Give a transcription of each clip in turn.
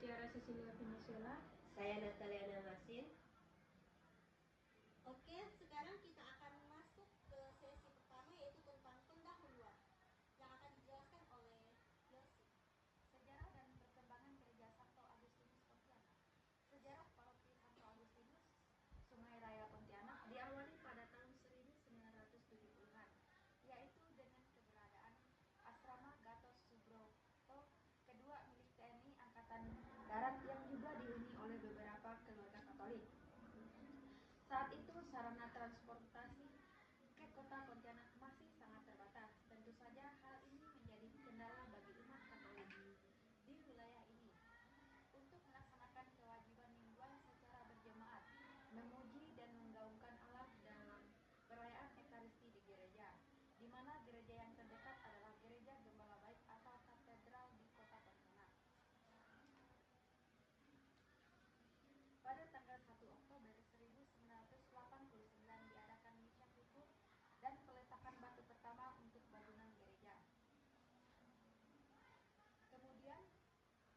Tiara Cecilia Venezuela. Saya Nataliana Masin. Oke, sekarang kita akan masuk ke sesi pertama, yaitu tentang pendahuluan yang akan dijelaskan oleh Yosi. Sejarah dan perkembangan Gereja Santo Agustinus Pontianak. Sejarah Paroki Santo Agustinus Sungai Raya Pontianak diawali pada tahun 1970-an, yaitu dengan keberadaan asrama Gatot Subroto kedua milik TNI Angkatan Darat yang juga dihuni oleh beberapa keluarga Katolik. Saat itu sarana transportasi ke kota Pontianak masih sangat terbatas. Tentu saja hal ini menjadi kendala bagi umat Katolik di wilayah ini untuk melaksanakan kewajiban mingguan secara berjemaat, memuji dan menggaungkan Allah dalam perayaan Ekaristi di gereja, di mana gereja yang terdekat adalah Gereja Gembala Baik atau katedral di kota Pontianak. Pada tanggal 1 Oktober 1989 diadakan misa tutup dan peletakan batu pertama untuk bangunan gereja. Kemudian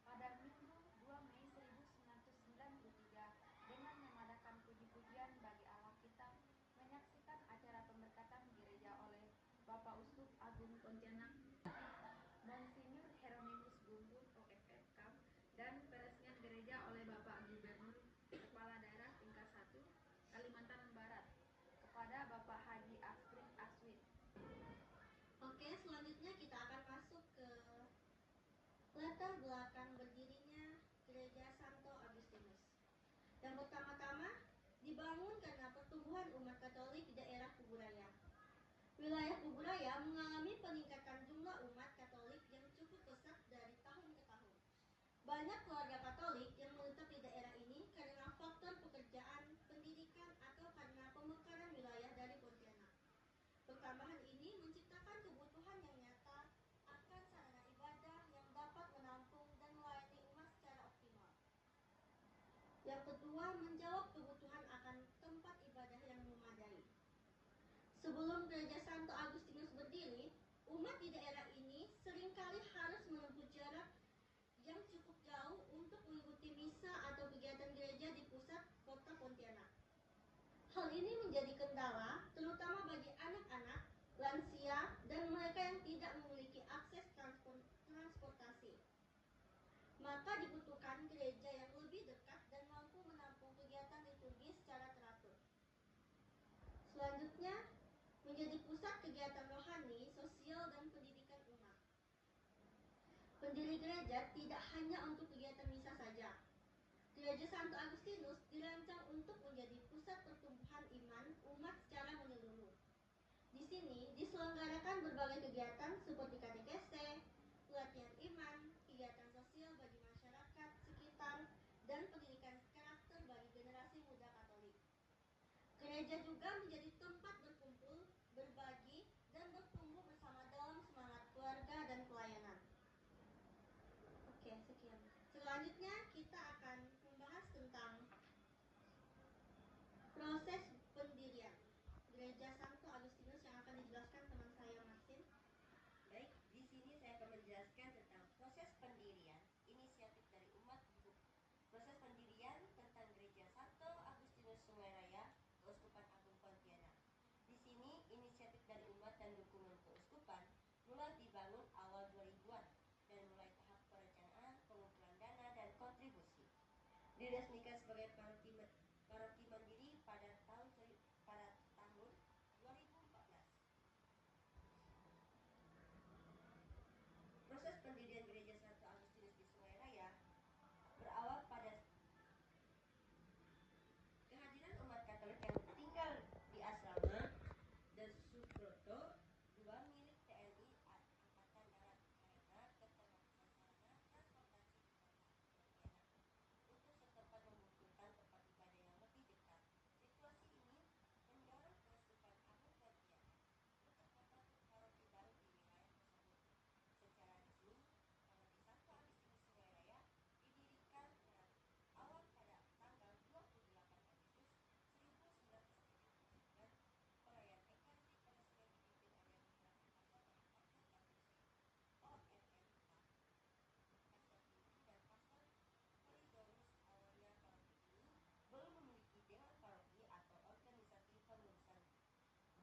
pada Minggu 2 Mei 1993 dengan memadakan puji-pujian bagi Allah kita menyaksikan acara pemberkatan gereja oleh Bapak Uskup Agung Pontianak Monsinyur Hieronymus Gunggul OFF Kam dan peresmian gereja oleh Bapak Gubernur Kepala Daerah tingkat 1 Kalimantan Barat kepada Bapak Haji Afrik Aswin. Oke, selanjutnya kita akan masuk ke latar belakang berdirinya Gereja Santo Agustinus. Yang pertama-tama dibangun karena pertumbuhan umat Katolik di daerah Kuburaya. Wilayah Kuburaya mengalami peningkatan jumlah umat Katolik yang cukup pesat dari tahun ke tahun. Banyak keluarga Katolik yang menetap di daerah ini karena faktor pekerjaan, pendidikan, atau karena pemekaran wilayah dari Pontianak. Pertambahan ini menciptakan kebutuhan yang nyata akan sarana ibadah yang dapat menampung dan melayani umat secara optimal. Yang kedua, menjawab kebutuhan akan tempat ibadah yang memadai. Sebelum Gereja Santo Agustinus berdiri, umat di daerah ini seringkali harus menempuh jarak yang cukup jauh untuk mengikuti misa atau kegiatan gereja di pusat kota Pontianak. Hal ini menjadi kendala, terutama bagi anak-anak, lansia, dan mereka yang tidak memiliki akses transportasi. Maka dibutuhkan gereja yang lebih dekat dan mampu menampung kegiatan liturgi secara teratur. Selanjutnya, menjadi pusat kegiatan rohani, sosial, dan pendidikan umat. Pendiri gereja tidak hanya untuk kegiatan misa saja. Gereja Santo Agustinus dirancang untuk menjadi pusat pertumbuhan iman umat secara menyeluruh. Di sini diselenggarakan berbagai kegiatan seperti katekese, pelatihan iman, kegiatan sosial bagi masyarakat sekitar, dan pendidikan karakter bagi generasi muda Katolik. Gereja juga menjadi tempat berkumpul, berbagi, dan bertumbuh bersama dalam semangat keluarga dan pelayanan. Oke, sekian. Selanjutnya kita akan membahas tentang proses pendirian Gereja Santo Agustinus yang akan dijelaskan teman saya Martin. Baik, di sini saya akan menjelaskan tentang proses pendirian inisiatif dari umat hidup. Proses pendirian tentang Gereja Santo Agustinus Sungai Raya Keuskupan Agung Pontianak. Di sini inisiatif dari umat dan dukungan keuskupan mulai dibangun awal 2000-an dan mulai tahap perencanaan, pengumpulan dana dan kontribusi. Diresmikan sebagai paroki mandiri pada tahun 2014. Proses pendirian Gereja Santo Agustinus di Sungai Raya berawal pada kehadiran umat Katolik yang tinggal di asrama dan Subroto 2 milik TNI Angkatan Darat karena keterbatasan sarana transportasi di kota Pontianak untuk setempat membutuhkan tempat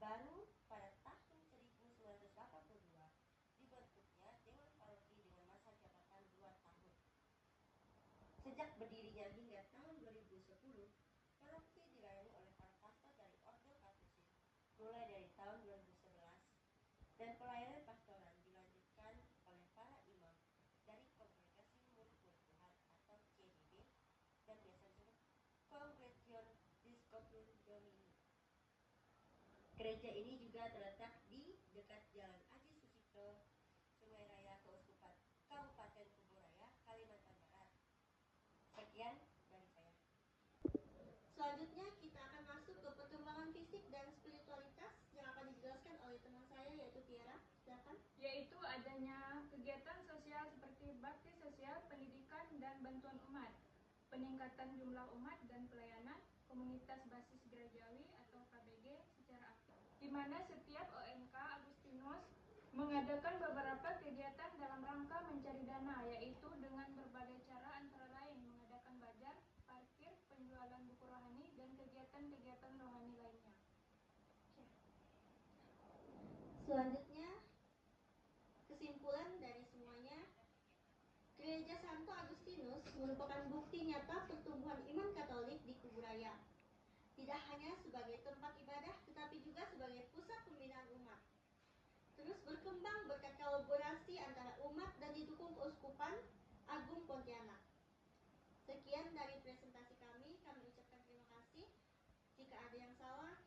Baru pada tahun 1982 dibentuknya Dewan Paroki dengan masa jabatan 2 tahun. Sejak berdirinya hingga tahun 2010, paroki dilayani oleh para pastor dari Ordo Katusis mulai dari tahun 2011, dan pelayanan pastoral dilanjutkan oleh para imam dari Kongregasi Murid-Murid Tuhan atau CMD dan biasa disebut Congregation Discipulum Domini. Gereja ini juga terletak di dekat Jalan Aji Sucipto, Sungai Raya, Keuskupan Kabupaten Kuburaya, Kalimantan Barat. Sekian dari saya. Selanjutnya kita akan masuk ke perkembangan fisik dan spiritualitas yang akan dijelaskan oleh teman saya yaitu Tiara. Silakan. Yaitu adanya kegiatan sosial seperti bakti sosial, pendidikan, dan bantuan umat, peningkatan jumlah umat dan pelayanan, komunitas basis gerejawi atau KBG secara aktif, di mana setiap OMK Agustinus mengadakan beberapa kegiatan dalam rangka mencari dana, yaitu dengan berbagai cara antara lain mengadakan bazar, parkir, penjualan buku rohani, dan kegiatan-kegiatan rohani lainnya. Selanjutnya, kesimpulan dari semuanya, Gereja Santo Agustinus merupakan bukti nyata pertumbuhan iman Katolik di Kuburaya. Tidak hanya sebagai tempat ibadah, tetapi juga sebagai pusat pembinaan umat. Terus berkembang berkat kolaborasi antara umat dan didukung Keuskupan Agung Pontianak. Sekian dari presentasi kami ucapkan terima kasih. Jika ada yang salah,